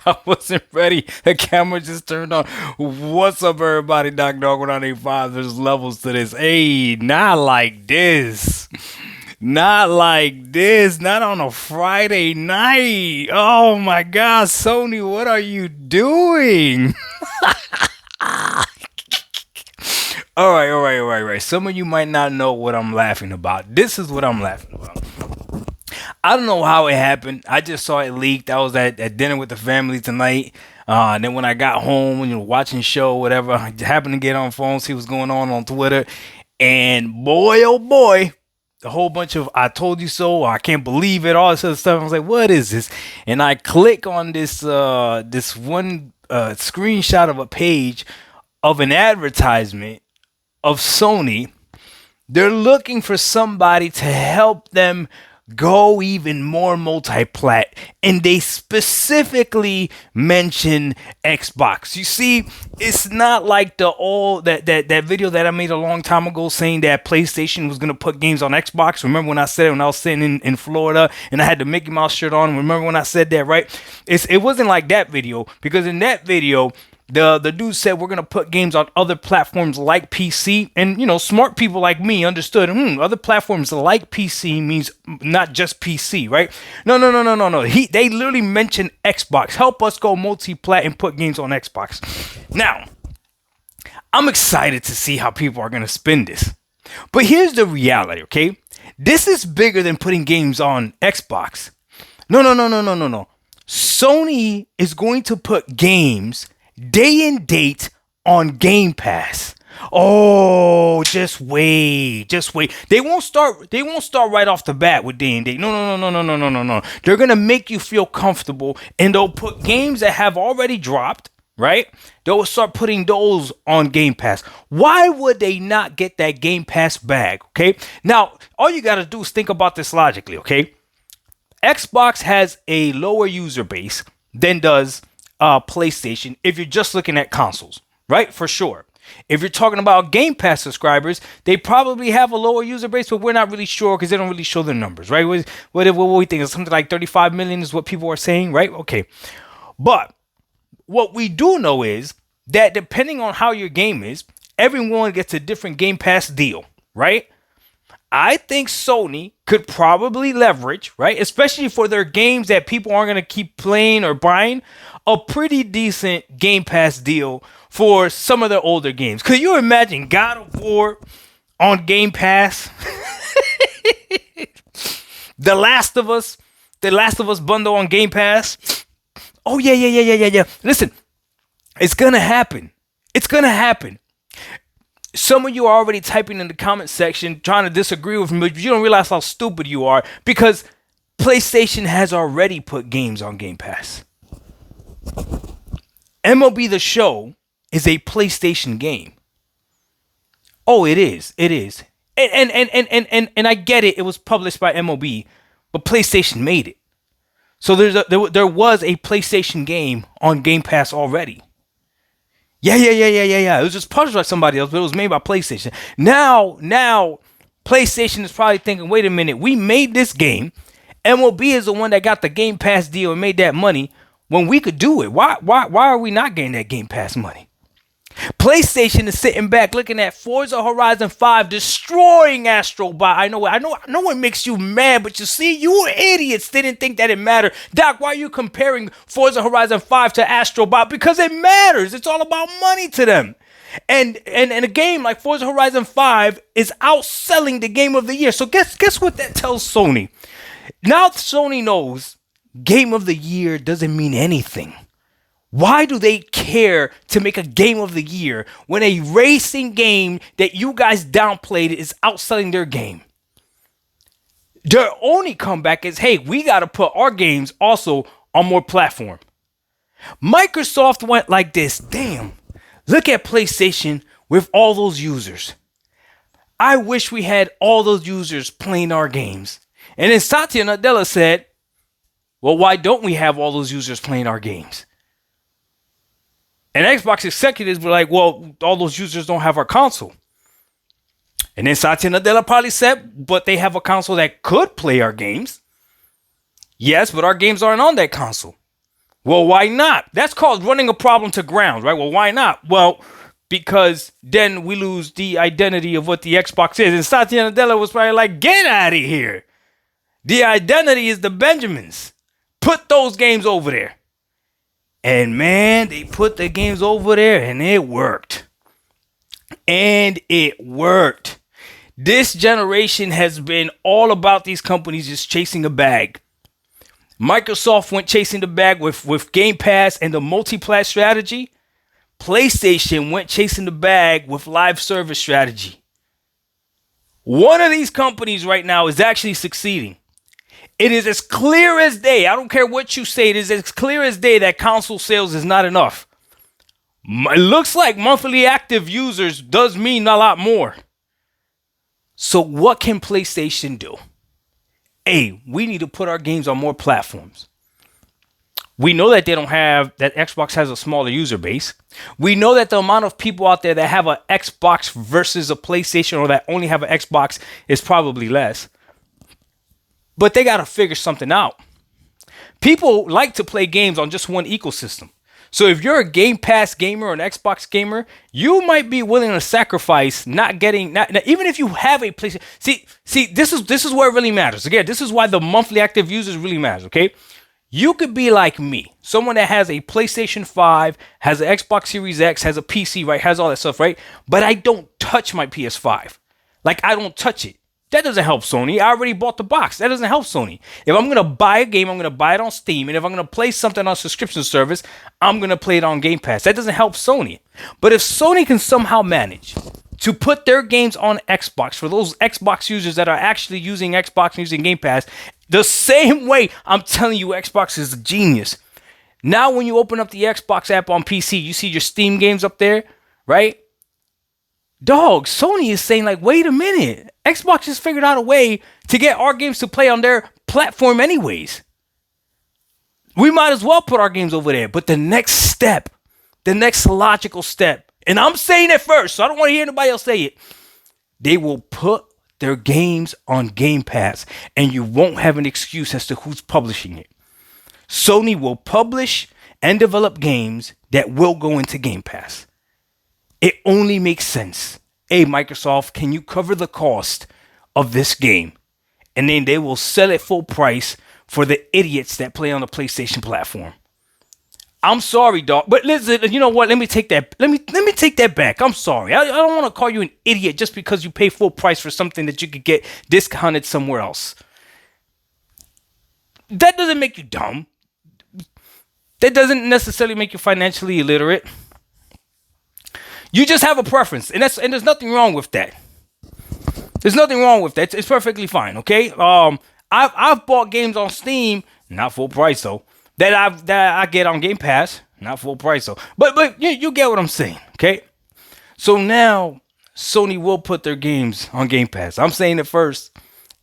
I wasn't ready. The camera just turned on. What's up, everybody? Doc Dog 185. There's levels to this. Hey, not like this. Not like this. Not on a Friday night. Oh my God, Sony, what are you doing? All right. Some of you might not know what I'm laughing about. This is what I'm laughing about. I don't know how it happened. I just saw it leaked. I was at dinner with the family tonight. And then when I got home, watching show, whatever, I happened to get on phone, see what's going on Twitter. And boy, oh boy, a whole bunch of "I told you so," "I can't believe it," all this other stuff. I was like, "What is this?" And I click on this one screenshot of a page of an advertisement of Sony. They're looking for somebody to help them go even more multi-plat, and they specifically mention Xbox. You see, it's not like the old that video that I made a long time ago saying that PlayStation was gonna put games on Xbox. Remember when I said it when I was sitting in Florida and I had the Mickey Mouse shirt on? Remember when I said that, right? It wasn't like that video, because in that video the dude said we're gonna put games on other platforms like PC, and smart people like me understood. Other platforms like PC means not just PC, right? No. They literally mentioned Xbox. Help us go multi-plat and put games on Xbox. Now, I'm excited to see how people are gonna spin this, but here's the reality. Okay, this is bigger than putting games on Xbox. No. Sony is going to put games day and date on Game Pass. Oh, just wait. They won't start right off the bat with day and date. No. They're gonna make you feel comfortable, and they'll put games that have already dropped, right? They'll start putting those on Game Pass. Why would they not get that Game Pass bag? Okay. Now, all you gotta do is think about this logically, okay? Xbox has a lower user base than does PlayStation if you're just looking at consoles, right? For sure. If you're talking about Game Pass subscribers, they probably have a lower user base, but we're not really sure because they don't really show their numbers, right? What we think is something like 35 million is what people are saying, right? Okay. But what we do know is that depending on how your game is, everyone gets a different Game Pass deal, right? I think Sony could probably leverage, right, especially for their games that people aren't going to keep playing or buying, a pretty decent Game Pass deal for some of their older games. Could you imagine God of War on Game Pass? The Last of Us bundle on Game Pass. Oh, yeah. Listen, it's going to happen. Some of you are already typing in the comment section trying to disagree with me, but you don't realize how stupid you are, because PlayStation has already put games on Game Pass. MLB The Show is a PlayStation game. Oh, it is. And I get it. It was published by MLB, but PlayStation made it. So there was a PlayStation game on Game Pass already. Yeah. It was just published by somebody else, but it was made by PlayStation. Now, PlayStation is probably thinking, wait a minute, we made this game. MLB is the one that got the Game Pass deal and made that money when we could do it. Why are we not getting that Game Pass money? PlayStation is sitting back looking at Forza Horizon 5 destroying Astro Bot. I know it makes you mad, but you see, you idiots didn't think that it mattered. Doc, why are you comparing Forza Horizon 5 to Astro Bot? Because it matters. It's all about money to them. And a game like Forza Horizon 5 is outselling the game of the year. So guess what that tells Sony? Now Sony knows game of the year doesn't mean anything. Why do they care to make a game of the year when a racing game that you guys downplayed is outselling their game? Their only comeback is, hey, we got to put our games also on more platform. Microsoft went like this. Damn, look at PlayStation with all those users. I wish we had all those users playing our games. And then Satya Nadella said, well, why don't we have all those users playing our games? And Xbox executives were like, well, all those users don't have our console. And then Satya Nadella probably said, but they have a console that could play our games. Yes, but our games aren't on that console. Well, why not? That's called running a problem to ground, right? Well, why not? Well, because then we lose the identity of what the Xbox is. And Satya Nadella was probably like, get out of here. The identity is the Benjamins. Put those games over there. And man, they put the games over there and it worked. And it worked. This generation has been all about these companies just chasing a bag. Microsoft went chasing the bag with Game Pass and the multi-plat strategy. PlayStation went chasing the bag with live service strategy. One of these companies right now is actually succeeding. It is as clear as day. I don't care what you say. It is as clear as day that console sales is not enough. It looks like monthly active users does mean a lot more. So what can PlayStation do? A, we need to put our games on more platforms. We know that Xbox has a smaller user base. We know that the amount of people out there that have an Xbox versus a PlayStation or that only have an Xbox is probably less. But they got to figure something out. People like to play games on just one ecosystem. So if you're a Game Pass gamer or an Xbox gamer, you might be willing to sacrifice not even if you have a PlayStation. See, this is where it really matters. Again, this is why the monthly active users really matters, okay? You could be like me, someone that has a PlayStation 5, has an Xbox Series X, has a PC, right? Has all that stuff, right? But I don't touch my PS5. Like, I don't touch it. That doesn't help Sony. I already bought the box. That doesn't help Sony. If I'm going to buy a game, I'm going to buy it on Steam. And if I'm going to play something on a subscription service, I'm going to play it on Game Pass. That doesn't help Sony. But if Sony can somehow manage to put their games on Xbox for those Xbox users that are actually using Xbox and using Game Pass, the same way, I'm telling you, Xbox is a genius. Now, when you open up the Xbox app on PC, you see your Steam games up there, right? Dog, Sony is saying like, wait a minute. Xbox has figured out a way to get our games to play on their platform anyways. We might as well put our games over there. But the next step, the next logical step, and I'm saying it first, so I don't want to hear anybody else say it. They will put their games on Game Pass, and you won't have an excuse as to who's publishing it. Sony will publish and develop games that will go into Game Pass. It only makes sense. Hey, Microsoft, can you cover the cost of this game? And then they will sell it full price for the idiots that play on the PlayStation platform. I'm sorry, dog, but listen, you know what? Let me take that. Let me take that back. I'm sorry. I don't want to call you an idiot just because you pay full price for something that you could get discounted somewhere else. That doesn't make you dumb. That doesn't necessarily make you financially illiterate. You just have a preference, and there's nothing wrong with that. There's nothing wrong with that. It's perfectly fine, okay? I've bought games on Steam, not full price though, that I get on Game Pass, not full price though. But you get what I'm saying, okay? So now Sony will put their games on Game Pass. I'm saying it first.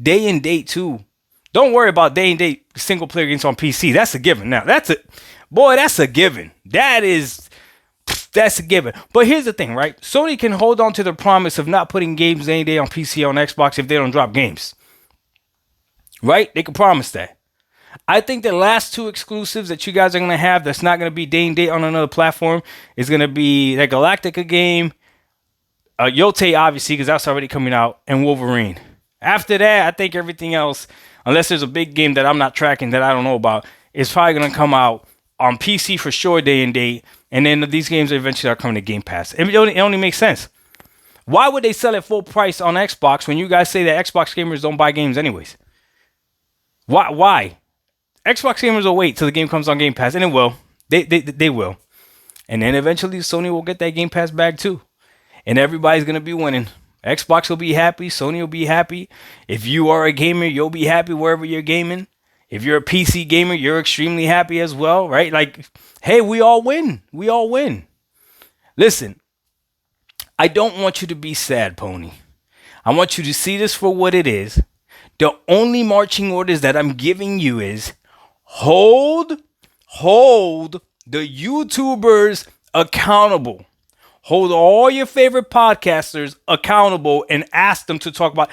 Day and date too. Don't worry about day and date single player games on PC. That's a given. Now that's a given. That's a given. But here's the thing, right? Sony can hold on to their promise of not putting games any day on PC on Xbox if they don't drop games. Right? They can promise that. I think the last two exclusives that you guys are going to have that's not going to be day and date on another platform is going to be that Galactica game, Yote, obviously, because that's already coming out, and Wolverine. After that, I think everything else, unless there's a big game that I'm not tracking that I don't know about, is probably going to come out on PC for sure day and date. And then these games eventually are coming to Game Pass. It only makes sense. Why would they sell it full price on Xbox when you guys say that Xbox gamers don't buy games anyways? Why? Xbox gamers will wait till the game comes on Game Pass, and it will. They will. And then eventually Sony will get that Game Pass bag too. And everybody's going to be winning. Xbox will be happy. Sony will be happy. If you are a gamer, you'll be happy wherever you're gaming. If you're a PC gamer, you're extremely happy as well, right? Like, hey, we all win. We all win. Listen, I don't want you to be sad, Pony. I want you to see this for what it is. The only marching orders that I'm giving you is hold the YouTubers accountable. Hold all your favorite podcasters accountable and ask them to talk about.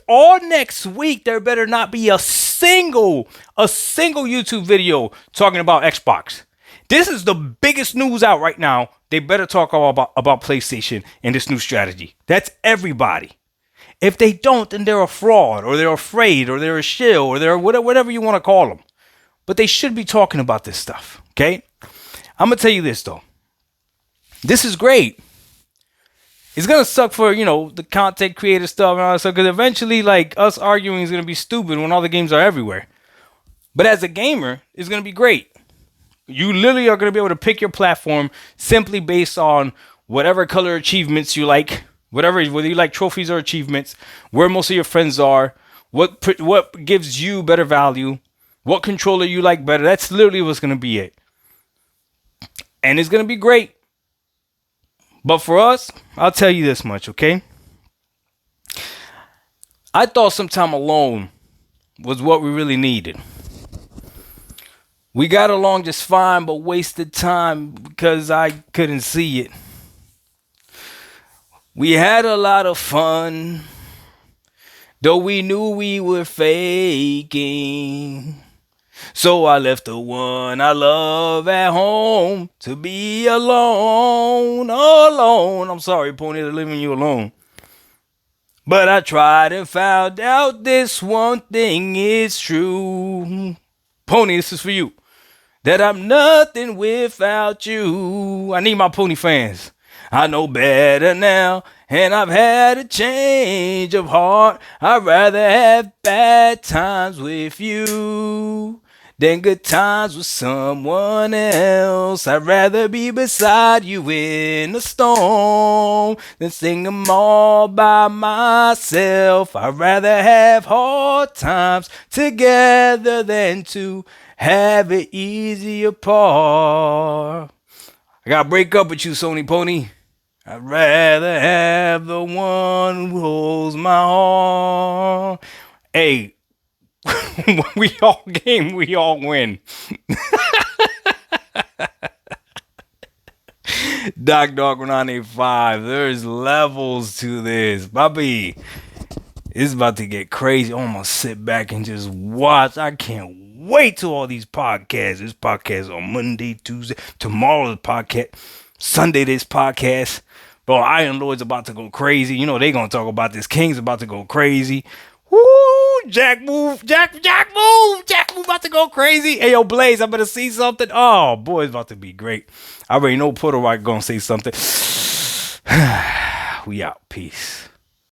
All next week, there better not be a single YouTube video talking about Xbox. This is the biggest news out right now. They better talk about PlayStation and this new strategy. That's everybody. If they don't, then they're a fraud, or they're afraid, or they're a shill, or they're whatever you want to call them. But they should be talking about this stuff, okay? I'm going to tell you this, though. This is great. It's going to suck for, the content creator stuff and all that stuff, because eventually, like, us arguing is going to be stupid when all the games are everywhere. But as a gamer, it's going to be great. You literally are going to be able to pick your platform simply based on whatever color achievements you like, whether you like trophies or achievements, where most of your friends are, what gives you better value, what controller you like better. That's literally what's going to be it. And it's going to be great. But for us, I'll tell you this much, okay? I thought some time alone was what we really needed. We got along just fine, but wasted time because I couldn't see it. We had a lot of fun, though we knew we were faking. So I left the one I love at home to be alone. I'm sorry, Pony, to leaving you alone. But I tried and found out this one thing is true. Pony, this is for you. That I'm nothing without you. I need my Pony fans. I know better now, and I've had a change of heart. I'd rather have bad times with you than good times with someone else. I'd rather be beside you in a storm than sing them all by myself. I'd rather have hard times together than to have it easy apart. I gotta break up with you, Sony Pony. I'd rather have the one who holds my heart. Hey, when we all game, we all win. Dog 985. There's levels to this, Bobby. It's about to get crazy. I'm gonna sit back and just watch. I can't wait till all these podcasts. This podcast on Monday, Tuesday, tomorrow's podcast, Sunday this podcast. Bro, Iron Lord's about to go crazy. They gonna talk about this. King's about to go crazy. Woo! Jack move about to go crazy. Hey, yo, Blaze, I better see something. Oh, boy, it's about to be great. I already know Puerto Rico gonna say something. We out. Peace.